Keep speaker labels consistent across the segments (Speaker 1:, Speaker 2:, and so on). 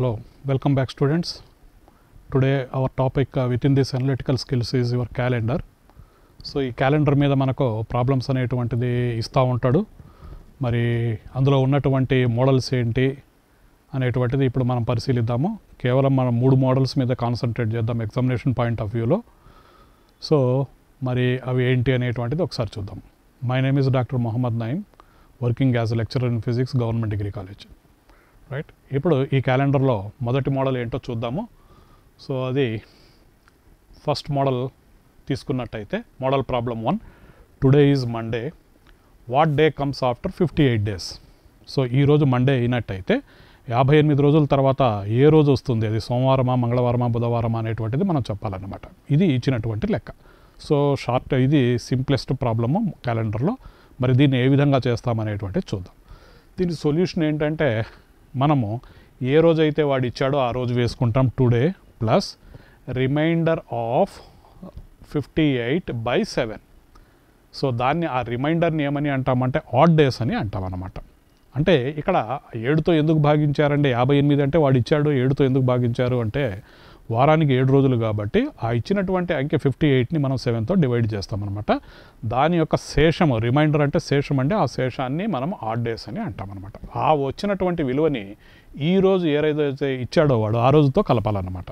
Speaker 1: Hello, welcome back students. Today our topic within this analytical skills is your calendar. So ఈ calendar మీద మనకు problems అనేటువంటిది ఇస్తూ ఉంటాడు. మరి అందులో ఉన్నటువంటి మోడల్స్ ఏంటి అనేటువంటిది ఇప్పుడు మనం పరిశీలిద్దాము. కేవలం మనం 3 మోడల్స్ మీద కాన్సన్ట్రేట్ చేద్దాం ఎగ్జామినేషన్ పాయింట్ ఆఫ్ వ్యూలో. సో మరి అవి ఏంటి అనేటువంటిది ఒకసారి చూద్దాం. My name is doctor Mohammed Naeem, working as a lecturer in physics, government degree college. Right, ఇప్పుడు ఈ క్యాలెండర్లో మొదటి మోడల్ ఏంటో చూద్దాము. సో అది ఫస్ట్ మోడల్ తీసుకున్నట్టయితే model problem 1, today is Monday, what day comes after 58 days. So ఈరోజు మండే అయినట్టయితే 58 రోజుల తర్వాత ఏ రోజు వస్తుంది, అది సోమవారమా, మంగళవారమా, బుధవారమా అనేటువంటిది మనం చెప్పాలన్నమాట. ఇది ఇచ్చినటువంటి లెక్క. సో షార్ట్, ఇది సింప్లెస్ట్ ప్రాబ్లము క్యాలెండర్లో. మరి దీన్ని ఏ విధంగా చేస్తామనేటువంటిది చూద్దాం. దీని సొల్యూషన్ ఏంటంటే, మనము ఏ రోజైతే వాడు ఇచ్చాడో ఆ రోజు వేసుకుంటాం, today plus reminder of 58/7. So దాన్ని, ఆ రిమైండర్ని ఏమని అంటామంటే ఆడ్ డేస్ అని అంటాం అన్నమాట. అంటే ఇక్కడ 7తో ఎందుకు భాగించారండి? 58 అంటే వాడు ఇచ్చాడు, 7తో ఎందుకు భాగించారు అంటే వారానికి 7 రోజులు కాబట్టి ఆ ఇచ్చినటువంటి అంకె 58ని మనం 7తో డివైడ్ చేస్తామన్నమాట. దాని యొక్క శేషము, రిమైండర్ అంటే శేషం అండి, ఆ శేషాన్ని మనం ఆడ్ డేస్ అని అంటామన్నమాట. ఆ వచ్చినటువంటి విలువని ఈ రోజు ఏదైతే ఇచ్చాడో వాడు ఆ రోజుతో కలపాలన్నమాట.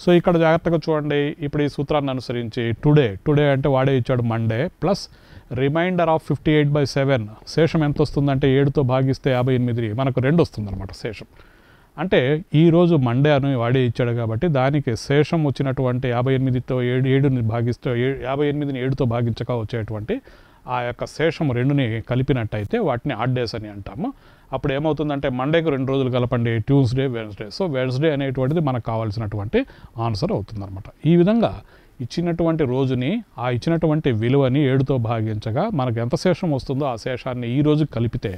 Speaker 1: సో ఇక్కడ జాగ్రత్తగా చూడండి. ఇప్పుడు ఈ సూత్రాన్ని అనుసరించి టుడే అంటే వాడే ఇచ్చాడు మండే, ప్లస్ రిమైండర్ ఆఫ్ 58/7. శేషం ఎంత వస్తుందంటే 7తో భాగిస్తే 58, మనకు 2 వస్తుందన్నమాట శేషం. అంటే ఈరోజు మండే అని వాడే ఇచ్చాడు కాబట్టి దానికి శేషం వచ్చినటువంటి 58తో 7ని భాగిస్తే 58ని 7తో భాగించక వచ్చేటువంటి ఆ యొక్క శేషం 2ని కలిపినట్టయితే వాటిని ఆడ్ డేస్ అని అంటాము. అప్పుడు ఏమవుతుందంటే మండేకి 2 రోజులు కలపండి, ట్యూస్డే, వెన్స్డే. సో వెన్స్డే అనేటువంటిది మనకు కావాల్సినటువంటి ఆన్సర్ అవుతుందన్నమాట. ఈ విధంగా ఇచ్చినటువంటి రోజుని, ఆ ఇచ్చినటువంటి విలువని 7తో భాగించగా మనకు ఎంత శేషం వస్తుందో ఆ శేషాన్ని ఈ రోజు కలిపితే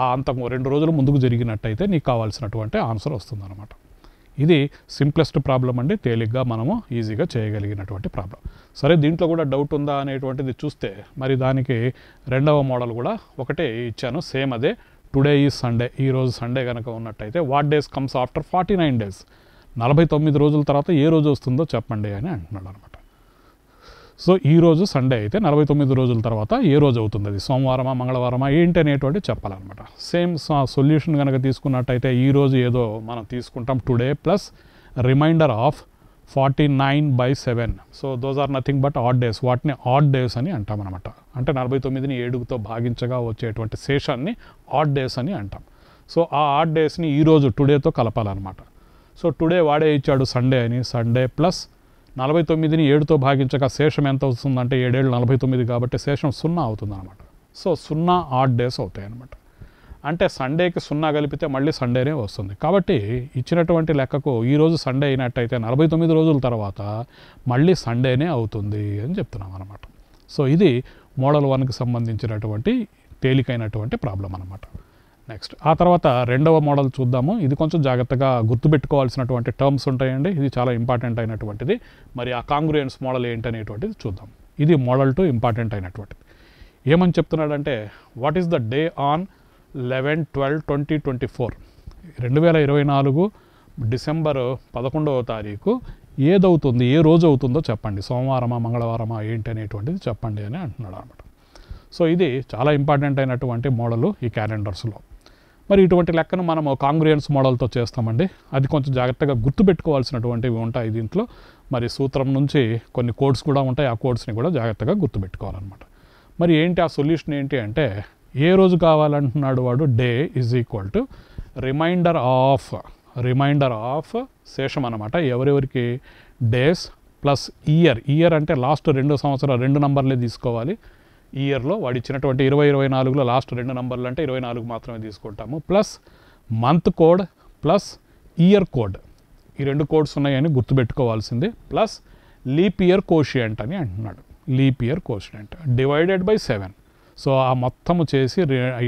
Speaker 1: ఆ అంతకు 2 రోజులు ముందుకు జరిగినట్టయితే నీకు కావాల్సినటువంటి ఆన్సర్ వస్తుందన్నమాట. ఇది సింప్లెస్ట్ ప్రాబ్లం అండి, తేలిగ్గా మనము ఈజీగా చేయగలిగినటువంటి ప్రాబ్లం. సరే, దీంట్లో కూడా డౌట్ ఉందా అనేటువంటిది చూస్తే, మరి దానికి రెండవ మోడల్ కూడా ఒకటే ఇచ్చాను, సేమ్ అదే. టుడే ఈజ్ సండే, ఈరోజు సండే కనుక ఉన్నట్టయితే what days comes after 49 days, 49 రోజుల తర్వాత ఏ రోజు వస్తుందో చెప్పండి అని అంటున్నాడు అనమాట. సో ఈరోజు సండే అయితే 49 రోజుల తర్వాత ఏ రోజు అవుతుంది, అది సోమవారమా, మంగళవారమా ఏంటి అనేటువంటి చెప్పాలన్నమాట. సేమ్ సొల్యూషన్ కనుక తీసుకున్నట్టయితే ఈరోజు ఏదో మనం తీసుకుంటాం, today plus reminder of 49/7. So those are nothing but odd days. వాటిని ఆడ్ డేస్ అని అంటాం అనమాట. అంటే 49ని 7తో భాగించగా వచ్చేటువంటి శేషాన్ని ఆడ్ డేస్ అని అంటాం. సో ఆ ఆడ్ డేస్ని ఈరోజు టుడేతో కలపాలన్నమాట. సో టుడే వాడే ఇచ్చాడు సండే అని, సండే ప్లస్ 49ని 7తో భాగించగా శేషం ఎంత అవుతుందంటే 7 49 కాబట్టి శేషం 0 అవుతుందన్నమాట. సో 0 ఆడ్ డేస్ అవుతాయి అన్నమాట. అంటే సండేకి 0 కలిపితే మళ్ళీ సండేనే వస్తుంది. కాబట్టి ఇచ్చినటువంటి లెక్కకు ఈరోజు సండే అయినట్టయితే 49 రోజుల తర్వాత మళ్ళీ సండేనే అవుతుంది అని చెప్తున్నాం అనమాట. సో ఇది మోడల్ 1కి సంబంధించినటువంటి తేలికైనటువంటి ప్రాబ్లం అనమాట. నెక్స్ట్ ఆ తర్వాత రెండవ మోడల్ చూద్దాము. ఇది కొంచెం జాగ్రత్తగా గుర్తుపెట్టుకోవాల్సినటువంటి టర్మ్స్ ఉంటాయండి, ఇది చాలా ఇంపార్టెంట్ అయినటువంటిది. మరి ఆ కాంగ్రుయెన్స్ మోడల్ ఏంటనేటువంటిది చూద్దాం. ఇది మోడల్ 2 ఇంపార్టెంట్ అయినటువంటిది. ఏమని చెప్తున్నాడంటే, what is the day on 11/12/2024, 2024 December 11వ తారీఖు ఏదవుతుంది, ఏ రోజు అవుతుందో చెప్పండి, సోమవారమా, మంగళవారమా ఏంటి అనేటువంటిది చెప్పండి అని అంటున్నాడు అనమాట. సో ఇది చాలా ఇంపార్టెంట్ అయినటువంటి మోడలు ఈ క్యాలెండర్స్లో. మరి ఇటువంటి లెక్కను మనము కాంగ్రుయెన్స్ మోడల్తో చేస్తామండి. అది కొంచెం జాగ్రత్తగా గుర్తుపెట్టుకోవాల్సినటువంటివి ఉంటాయి దీంట్లో. మరి సూత్రం నుంచి కొన్ని కోడ్స్ కూడా ఉంటాయి, ఆ కోడ్స్ని కూడా జాగ్రత్తగా గుర్తుపెట్టుకోవాలన్నమాట. మరి ఏంటి ఆ సొల్యూషన్ ఏంటి అంటే, ఏ రోజు కావాలంటున్నాడు వాడు, day is equal to remainder of శేషం అనమాట. ఎవరెవరికి? డేస్ ప్లస్ ఇయర్ అంటే లాస్ట్ 2 సంవత్సరాలు 2 నంబర్లే తీసుకోవాలి. ఇయర్లో వాడు ఇచ్చినటువంటి 2024లో లాస్ట్ 2 నంబర్లు అంటే 24 మాత్రమే తీసుకుంటాము. Plus month code plus year code, ఈ 2 కోడ్స్ ఉన్నాయని గుర్తుపెట్టుకోవాల్సింది. ప్లస్ లీప్ ఇయర్ కోషియంట్ అని అంటున్నాడు, leap year quotient divided by 7. So ఆ మొత్తము చేసి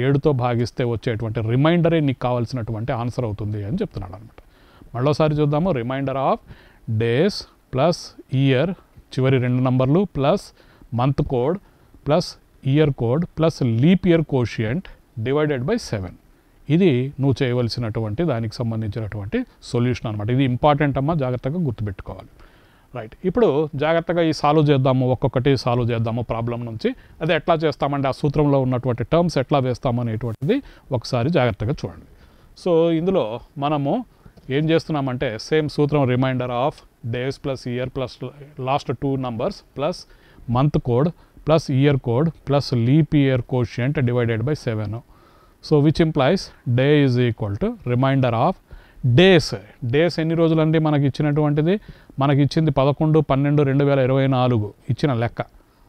Speaker 1: 7తో భాగిస్తే వచ్చేటువంటి రిమైండరే నీకు కావాల్సినటువంటి ఆన్సర్ అవుతుంది అని చెప్తున్నాడు అనమాట. మళ్ళోసారి చూద్దాము. Remainder of days plus year, చివరి 2 నంబర్లు, plus month code plus year code plus leap year quotient divided by 7. ఇది నువ్వు చేయవలసినటువంటి దానికి సంబంధించినటువంటి సొల్యూషన్ అనమాట. ఇది ఇంపార్టెంట్ అమ్మా, జాగ్రత్తగా గుర్తుపెట్టుకోవాలి. రైట్, ఇప్పుడు జాగ్రత్తగా ఈ సాల్వ్ చేద్దాము, ఒక్కొక్కటి సాల్వ్ చేద్దాము ప్రాబ్లం నుంచి. అది ఎట్లా చేస్తామంటే ఆ సూత్రంలో ఉన్నటువంటి టర్మ్స్ ఎట్లా వేస్తాము అనేటువంటిది ఒకసారి జాగ్రత్తగా చూడండి. సో ఇందులో మనము ఏం చేస్తున్నామంటే సేమ్ సూత్రం, remainder of days plus year plus last 2 numbers plus month code plus year code plus leap year quotient divided by 7. So which implies day is equal to remainder of days. Days ఎన్ని రోజులండి మనకి ఇచ్చినటువంటిది? మనకి ఇచ్చింది 11/12/2024 ఇచ్చిన లెక్క.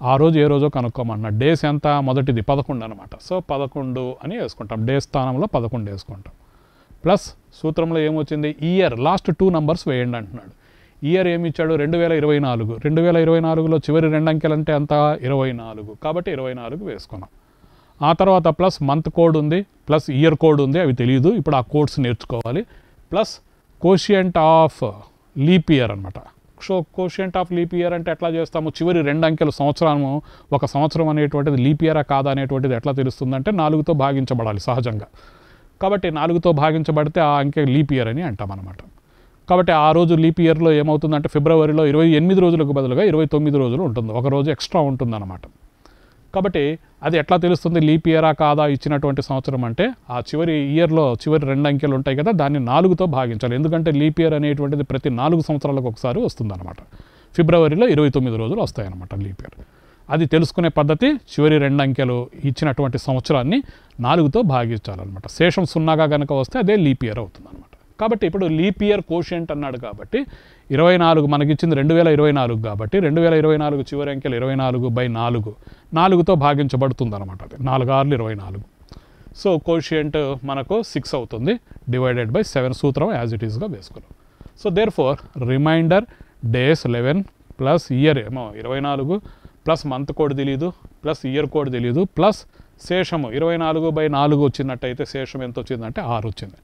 Speaker 1: ఆ రోజు ఏ రోజో కనుక్కోమన్నా. డేస్ ఎంత? మొదటిది 11 అనమాట. సో 11 అని వేసుకుంటాం, డే స్థానంలో 11 వేసుకుంటాం. ప్లస్ సూత్రంలో ఏమొచ్చింది? ఇయర్ లాస్ట్ 2 numbers వేయండి అంటున్నాడు. ఇయర్ ఏమి ఇచ్చాడు? 2024. 2024లో చివరి 2 అంకెలు అంటే ఎంత? 24. కాబట్టి 24 వేసుకున్నాం. ఆ తర్వాత ప్లస్ మంత్ కోడ్ ఉంది, ప్లస్ ఇయర్ కోడ్ ఉంది, అవి తెలియదు, ఇప్పుడు ఆ కోడ్స్ నేర్చుకోవాలి. Plus quotient of leap year అనమాట. So quotient of leap year అంటే ఎట్లా చేస్తాము? చివరి 2 అంకెలు సంవత్సరము, ఒక సంవత్సరం అనేటువంటిది లీప్ ఇయరా కాదా అనేటువంటిది ఎట్లా తెలుస్తుందంటే 4తో భాగించబడాలి సహజంగా. కాబట్టి 4తో భాగించబడితే ఆ అంకె లీప్ ఇయర్ అని అంటాం అనమాట. కాబట్టి ఆ రోజు లీప్ ఇయర్లో ఏమవుతుందంటే ఫిబ్రవరిలో 28 రోజులకు బదులుగా 29 రోజులు ఉంటుంది, ఒక రోజు ఎక్స్ట్రా ఉంటుందన్నమాట. కాబట్టి అది ఎట్లా తెలుస్తుంది లీప్ ఇయరా కాదా ఇచ్చినటువంటి సంవత్సరం అంటే? ఆ చివరి ఇయర్లో చివరి 2 అంకెలు ఉంటాయి కదా, దాన్ని 4తో భాగించాలి. ఎందుకంటే లీప్ ఇయర్ అనేటువంటిది ప్రతి 4 సంవత్సరాలకు ఒకసారి వస్తుందన్నమాట. ఫిబ్రవరిలో 29 రోజులు వస్తాయన్నమాట లీప్ ఇయర్. అది తెలుసుకునే పద్ధతి, చివరి 2 అంకెలు ఇచ్చినటువంటి సంవత్సరాన్ని 4తో భాగించాలన్నమాట. శేషం 0గా కనుక వస్తే అదే లీప్ ఇయర్ అవుతుందన్నమాట. కాబట్టి ఇప్పుడు లీప్ ఇయర్ కోషియంట్ అన్నాడు కాబట్టి 24 మనకి ఇచ్చింది 2024 కాబట్టి 2024 చివరి అంకెలు 24/4, 4తో భాగించబడుతుంది అనమాట. అది 4 6 24. సో కోషియంట్ మనకు 6 అవుతుంది డివైడెడ్ బై 7. సూత్రం యాజ్ ఇట్ ఈస్గా వేసుకున్నాం. So therefore remainder days 11 plus year ఏమో 24 ప్లస్ మంత్ కోడ్ తెలియదు ప్లస్ ఇయర్ కోడ్ తెలియదు ప్లస్ శేషము 24/4 వచ్చినట్టయితే శేషం ఎంత వచ్చిందంటే 6 వచ్చింది.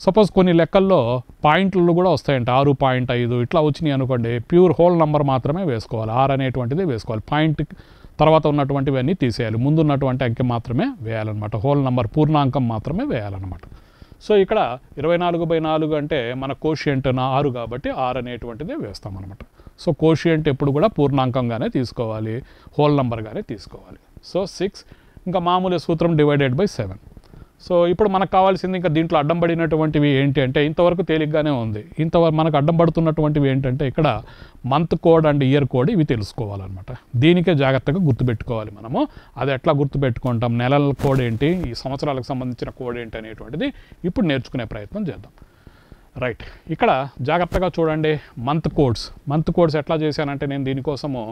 Speaker 1: సపోజ్ కొన్ని లెక్కల్లో పాయింట్లు కూడా వస్తాయంటే 6.5 ఇట్లా వచ్చినాయి అనుకోండి, ప్యూర్ హోల్ నెంబర్ మాత్రమే వేసుకోవాలి, 6 అనేటువంటిది వేసుకోవాలి. పాయింట్ తర్వాత ఉన్నటువంటివన్నీ తీసేయాలి, ముందు ఉన్నటువంటి అంకె మాత్రమే వేయాలన్నమాట. హోల్ నెంబర్ పూర్ణాంకం మాత్రమే వేయాలన్నమాట. సో ఇక్కడ 24/4 అంటే మన కోషియంట్ 6 కాబట్టి 6 అనేటువంటిది వేస్తామన్నమాట. సో కోషియంట్ ఎప్పుడు కూడా పూర్ణాంకంగానే తీసుకోవాలి, హోల్ నెంబర్గానే తీసుకోవాలి. సో 6 ఇంకా మామూలు సూత్రం డివైడెడ్ బై 7. సో ఇప్పుడు మనకు కావాల్సింది ఇంకా దీంట్లో అడ్డం పడినటువంటివి ఏంటి అంటే ఇంతవరకు తేలిగ్గానే ఉంది. ఇంతవరకు మనకు అడ్డం పడుతున్నటువంటివి ఏంటంటే ఇక్కడ month code and year code ఇవి తెలుసుకోవాలన్నమాట. దీనికే జాగ్రత్తగా గుర్తుపెట్టుకోవాలి మనము. అది ఎట్లా గుర్తుపెట్టుకుంటాం, నెలల కోడ్ ఏంటి, ఈ సంవత్సరాలకు సంబంధించిన కోడ్ ఏంటి అనేటువంటిది ఇప్పుడు నేర్చుకునే ప్రయత్నం చేద్దాం. రైట్, ఇక్కడ జాగ్రత్తగా చూడండి. మంత్ కోడ్స్ ఎట్లా చేశానంటే నేను దీనికోసము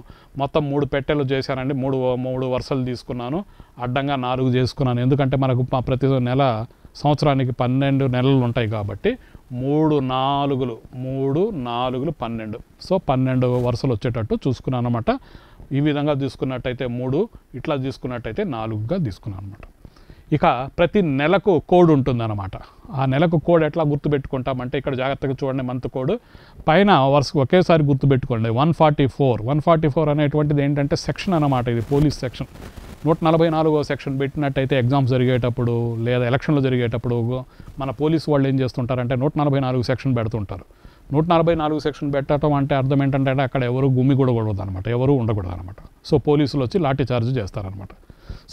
Speaker 1: మొత్తం 3 పెట్టెలు చేశానండి. 3 వరుసలు తీసుకున్నాను, అడ్డంగా 4 చేసుకున్నాను. ఎందుకంటే మనకు ప్రతి నెల సంవత్సరానికి 12 నెలలు ఉంటాయి కాబట్టి 3 4 12. సో 12 వరుసలు వచ్చేటట్టు చూసుకున్నాను అనమాట. ఈ విధంగా తీసుకున్నట్టయితే 3, ఇట్లా తీసుకున్నట్టయితే 4గా తీసుకున్నాను అనమాట. ఇక ప్రతి నెలకు కోడ్ ఉంటుందన్నమాట. ఆ నెలకు కోడ్ ఎట్లా గుర్తుపెట్టుకుంటామంటే ఇక్కడ జాగ్రత్తగా చూడండి. మంత్ కోడ్ పైన వరుస ఒకేసారి గుర్తుపెట్టుకోండి. 144 అనేటువంటిది ఏంటంటే సెక్షన్ అన్నమాట. ఇది పోలీస్ సెక్షన్. 144వ సెక్షన్ పెట్టినట్టయితే ఎగ్జామ్స్ జరిగేటప్పుడు లేదా ఎలక్షన్లు జరిగేటప్పుడు మన పోలీసు వాళ్ళు ఏం చేస్తుంటారంటే 144 సెక్షన్ పెడుతుంటారు. 144 సెక్షన్ పెట్టడం అంటే అర్థం ఏంటంటే అక్కడ ఎవరు గుమ్మి కూడా కూడదు అనమాట, ఎవరు ఉండకూడదు అనమాట. సో పోలీసులు వచ్చి లాఠీ చార్జ్ చేస్తారనమాట.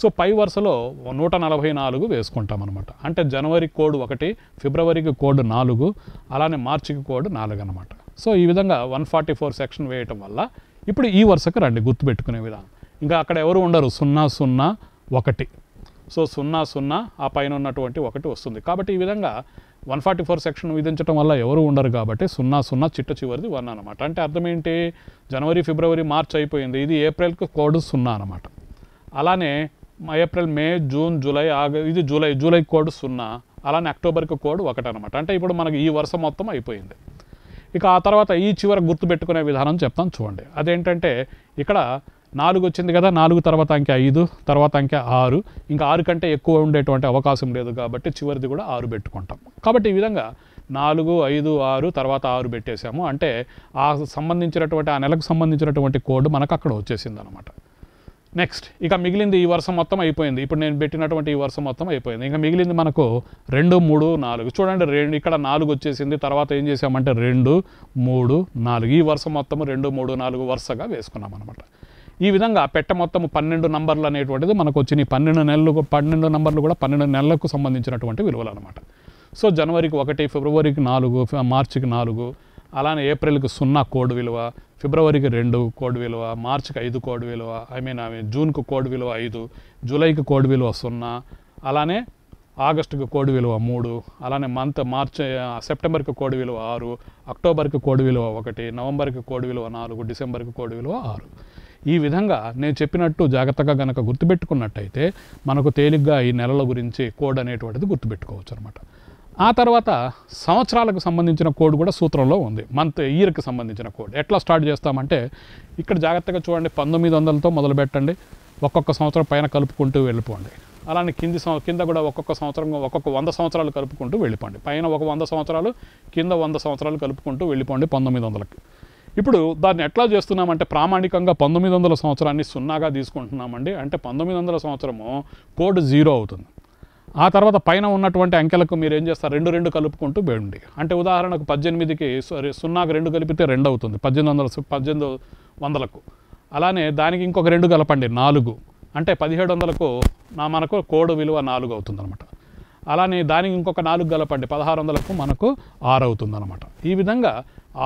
Speaker 1: సో పై వరుసలో 144 వేసుకుంటాం అనమాట. అంటే జనవరి కోడ్ 1, ఫిబ్రవరికి కోడ్ 4, అలానే మార్చికి కోడ్ 4 అనమాట. సో ఈ విధంగా 144 సెక్షన్ వేయటం వల్ల ఇప్పుడు ఈ వరుసకు రండి గుర్తుపెట్టుకునే విధానం. ఇంకా అక్కడ ఎవరు ఉండరు, 0 0 1. సో 0 0 ఆ పైన ఉన్నటువంటి 1 వస్తుంది. కాబట్టి ఈ విధంగా 144 సెక్షన్ విధించడం వల్ల ఎవరు ఉండరు కాబట్టి 0 0 చిట్ట చివరిది 1 అనమాట. అంటే అర్థం ఏంటి, జనవరి ఫిబ్రవరి మార్చ్ అయిపోయింది, ఇది ఏప్రిల్కి కోడ్ 0 అనమాట. అలానే ఏప్రిల్ మే జూన్ జూలై ఇది జూలై కోడ్ 0, అలానే అక్టోబర్కి కోడ్ 1 అనమాట. అంటే ఇప్పుడు మనకి ఈ వరుస మొత్తం అయిపోయింది. ఇక ఆ తర్వాత ఈ చివర గుర్తుపెట్టుకునే విధానం చెప్తాను చూడండి. అదేంటంటే ఇక్కడ 4 వచ్చింది కదా, 4 తర్వాత అంకె 5, తర్వాత అంకె 6. ఇంకా 6 కంటే ఎక్కువ ఉండేటువంటి అవకాశం లేదు కాబట్టి చివరిది కూడా 6 పెట్టుకుంటాం. కాబట్టి ఈ విధంగా 4 5 6 తర్వాత 6 పెట్టేశాము. అంటే ఆ సంబంధించినటువంటి ఆ నెలకు సంబంధించినటువంటి కోడ్ మనకు అక్కడ వచ్చేసింది అనమాట. నెక్స్ట్ ఇక మిగిలింది ఈ వరుస మొత్తం అయిపోయింది. ఇప్పుడు నేను పెట్టినటువంటి ఈ వరుస మొత్తం అయిపోయింది. ఇంకా మిగిలింది మనకు 2, 3, 4. చూడండి ఇక్కడ 4 వచ్చేసింది. తర్వాత ఏం చేసామంటే 2, 3, 4 ఈ వరుస మొత్తం 2, 3, 4 వరుసగా వేసుకున్నాం అనమాట. ఈ విధంగా పెట్టె మొత్తం 12 నంబర్లు అనేటువంటిది మనకు వచ్చినాయి. 12 నంబర్లు కూడా 12 నెలలకు సంబంధించినటువంటి విలువలు అనమాట. సో జనవరికి 1, ఫిబ్రవరికి 4, మార్చికి 4, అలానే ఏప్రిల్కి 0 కోడ్ విలువ, ఫిబ్రవరికి 2 కోడ్ విలువ, మార్చికి 5 కోడ్ విలువ, జూన్కు కోడ్ విలువ 5, జూలైకి కోడ్ విలువ 0, అలానే ఆగస్టుకి కోడ్ విలువ 3, అలానే సెప్టెంబర్కి కోడ్ విలువ 6, అక్టోబర్కి కోడ్ విలువ 1, నవంబర్కి కోడ్ విలువ 4, డిసెంబర్కి కోడ్ విలువ 6. ఈ విధంగా నేను చెప్పినట్టు జాగ్రత్తగా కనుక గుర్తుపెట్టుకున్నట్టయితే మనకు తేలిగ్గా ఈ నెలల గురించి కోడ్ అనేటువంటిది గుర్తుపెట్టుకోవచ్చు అనమాట. ఆ తర్వాత సంవత్సరాలకు సంబంధించిన కోడ్ కూడా సూత్రంలో ఉంది. ఇయర్కి సంబంధించిన కోడ్ ఎట్లా స్టార్ట్ చేస్తామంటే ఇక్కడ జాగ్రత్తగా చూడండి. 1900తో మొదలు పెట్టండి, ఒక్కొక్క సంవత్సరం పైన కలుపుకుంటూ వెళ్ళిపోండి. అలానే కింద కూడా ఒక్కొక్క సంవత్సరం 100 సంవత్సరాలు కలుపుకుంటూ వెళ్ళిపోండి. పైన 100 సంవత్సరాలు, కింద 100 సంవత్సరాలు కలుపుకుంటూ వెళ్ళిపోండి 1900కి. ఇప్పుడు దాన్ని ఎట్లా చేస్తున్నామంటే ప్రామాణికంగా 1900 సంవత్సరాన్ని 0గా తీసుకుంటున్నామండి. అంటే 1900 సంవత్సరము కోడ్ 0 అవుతుంది. ఆ తర్వాత పైన ఉన్నటువంటి అంకెలకు మీరు ఏం చేస్తారు, 2 కలుపుకుంటూ వెళ్ళండి. అంటే ఉదాహరణకు 18కి 0కి 2 కలిపితే 2 అవుతుంది 1800కు. అలానే దానికి ఇంకొక 2 కలపండి 4, అంటే 1700కు మనకు కోడ్ విలువ 4 అవుతుంది అనమాట. అలానే దానికి ఇంకొక 4 కలపండి 1600కు మనకు 6 అవుతుంది అనమాట. ఈ విధంగా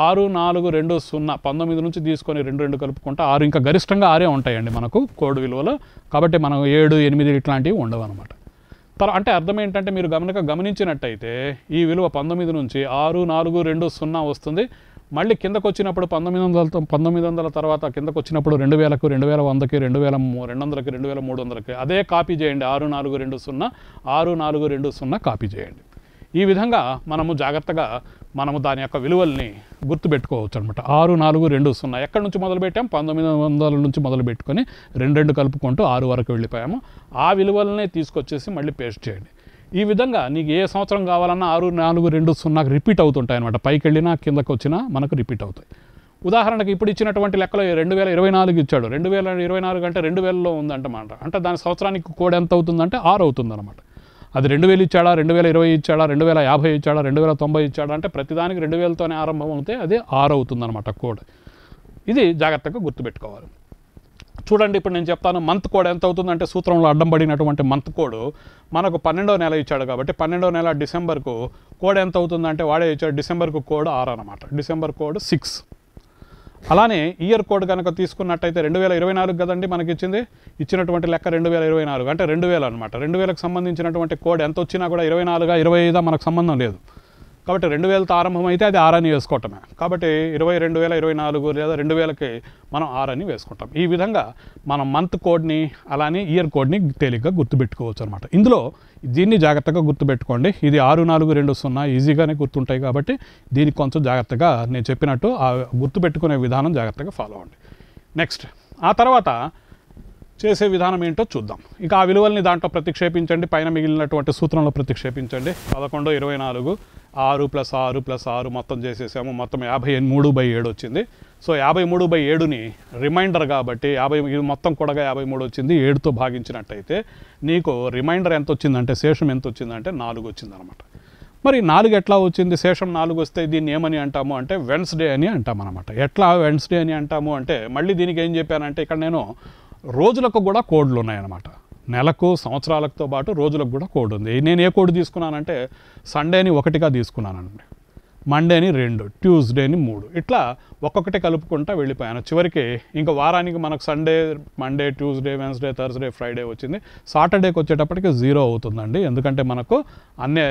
Speaker 1: 6, 4, 2, 0 19 నుంచి తీసుకొని 2 కలుపుకుంటే 6, ఇంకా గరిష్టంగా 6 ఉంటాయండి మనకు కోడ్ విలువలు. కాబట్టి మనం 7, 8 ఇట్లాంటివి ఉండవు అనమాట. అంటే అర్థం ఏంటంటే మీరు గమనించినట్టయితే ఈ విలువ 19 నుంచి 6, 4, 2, 0 వస్తుంది. మళ్ళీ కిందకు వచ్చినప్పుడు 1900 తర్వాత కిందకు వచ్చినప్పుడు 2000కు, 2100కి, 2200కి, 2300కి అదే కాపీ చేయండి. 6, 4, 2, 0, 6, 4, 2, 0 కాపీ చేయండి. ఈ విధంగా జాగ్రత్తగా దాని యొక్క విలువల్ని గుర్తుపెట్టుకోవచ్చు అనమాట. 6, 4, 2, 0 ఎక్కడి నుంచి మొదలుపెట్టాం, 1900 నుంచి మొదలు పెట్టుకొని 2 కలుపుకుంటూ 6 వరకు వెళ్ళిపోయాము. ఆ విలువలనే తీసుకొచ్చేసి మళ్ళీ పేస్ట్ చేయండి. ఈ విధంగా నీకు ఏ సంవత్సరం కావాలన్నా 6, 4, 2, 0 రిపీట్ అవుతుంటాయి అనమాట. పైకి వెళ్ళినా కిందకు వచ్చినా మనకు రిపీట్ అవుతాయి. ఉదాహరణకు ఇప్పుడు ఇచ్చినటువంటి లెక్కలో 2024 ఇచ్చాడు. 2024 అంటే 2000లో ఉందంటమాట. అంటే దాని సంవత్సరానికి కోడ్ ఎంత అవుతుందంటే 6 అవుతుందన్నమాట. అది 2000 ఇచ్చాడా, 2020 ఇచ్చాడా, 2050 ఇచ్చాడా, 2090 ఇచ్చాడా అంటే ప్రతిదానికి 2000తోనే ఆరంభం అవుతే అది 6 అవుతుందన్నమాట కోడ్. ఇది జాగ్రత్తగా గుర్తుపెట్టుకోవాలి. చూడండి ఇప్పుడు నేను చెప్తాను మంత్ కోడ్ ఎంత అవుతుందంటే సూత్రంలో అడ్డం పడినటువంటి మంత్ కోడ్ మనకు 12వ నెల ఇచ్చాడు కాబట్టి 12వ నెల డిసెంబర్కు కోడ్ ఎంత అవుతుందంటే వాడే ఇచ్చాడు డిసెంబర్కు కోడ్ 6 అనమాట. December code 6. అలానే ఇయర్ కోడ్ కనుక తీసుకున్నట్టయితే 2024 కదండి మనకి ఇచ్చినటువంటి లెక్క 2024 అంటే 2000 అనమాట. 2000కు సంబంధించినటువంటి కోడ్ ఎంత వచ్చినా కూడా 24, 25 మనకు సంబంధం లేదు. కాబట్టి 2000తో ఆరంభం అయితే అది 6 అని వేసుకోవటమే. కాబట్టి 2024 లేదా 2000కి మనం 6 అని వేసుకుంటాం. ఈ విధంగా మనం మంత్ కోడ్ని అలానే ఇయర్ కోడ్ని తేలిగ్గా గుర్తుపెట్టుకోవచ్చు అనమాట. ఇందులో దీన్ని జాగ్రత్తగా గుర్తుపెట్టుకోండి. ఇది 6, 4, 2, 0 ఈజీగానే గుర్తుంటాయి కాబట్టి దీనికి కొంచెం జాగ్రత్తగా నేను చెప్పినట్టు ఆ గుర్తుపెట్టుకునే విధానం జాగ్రత్తగా ఫాలో అవ్వండి. నెక్స్ట్ ఆ తర్వాత చేసే విధానం ఏంటో చూద్దాం. ఇక ఆ విలువల్ని దాంట్లో ప్రతిక్షేపించండి. పైన మిగిలినటువంటి సూత్రంలో ప్రతిక్షేపించండి. 11, 24, 6 + 6 + 6 మొత్తం చేసేసాము. మొత్తం 53/7 వచ్చింది. సో 53/7ని రిమైండర్ కాబట్టి ఇది మొత్తం కూడా 53 వచ్చింది. 7తో భాగించినట్టయితే నీకు రిమైండర్ ఎంత వచ్చిందంటే శేషం ఎంత వచ్చిందంటే 4 వచ్చిందనమాట. మరి 4 ఎట్లా వచ్చింది? శేషం 4 వస్తే దీన్ని ఏమని అంటాము అంటే వెన్స్డే అని అంటాం అనమాట. ఎట్లా వెన్స్డే అని అంటాము అంటే మళ్ళీ దీనికి ఏం చెప్పానంటే ఇక్కడ నేను రోజులకు కూడా కోడ్లు ఉన్నాయన్నమాట. నెలకు, సంవత్సరాలతో పాటు రోజులకు కూడా కోడ్ ఉంది. నేను ఏ కోడ్ తీసుకున్నానంటే సండేని 1గా తీసుకున్నానండి, మండేని 2, ట్యూస్డేని 3, ఇట్లా ఒక్కొక్కటి కలుపుకుంటా వెళ్ళిపోయాను. చివరికి ఇంకా వారానికి మనకు Sunday, Monday, Tuesday, Wednesday, Thursday, Friday వచ్చింది. సాటర్డేకి వచ్చేటప్పటికి 0 అవుతుందండి. ఎందుకంటే మనకు అన్నీ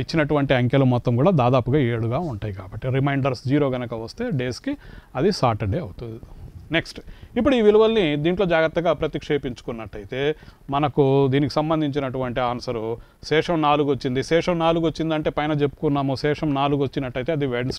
Speaker 1: ఇచ్చినటువంటి అంకెలు మొత్తం కూడా దాదాపుగా 7గా ఉంటాయి కాబట్టి రిమైండర్స్ 0 కనుక వస్తే డేస్కి అది సాటర్డే అవుతుంది. నెక్స్ట్ ఇప్పుడు ఈ విలువల్ని దీంట్లో జాగ్రత్తగా ప్రతిక్షేపించుకున్నట్టయితే మనకు దీనికి సంబంధించినటువంటి ఆన్సరు శేషం 4 వచ్చింది. శేషం 4 వచ్చిందంటే పైన చెప్పుకున్నాము శేషం 4 వచ్చినట్టయితే అది వెన్స్డే.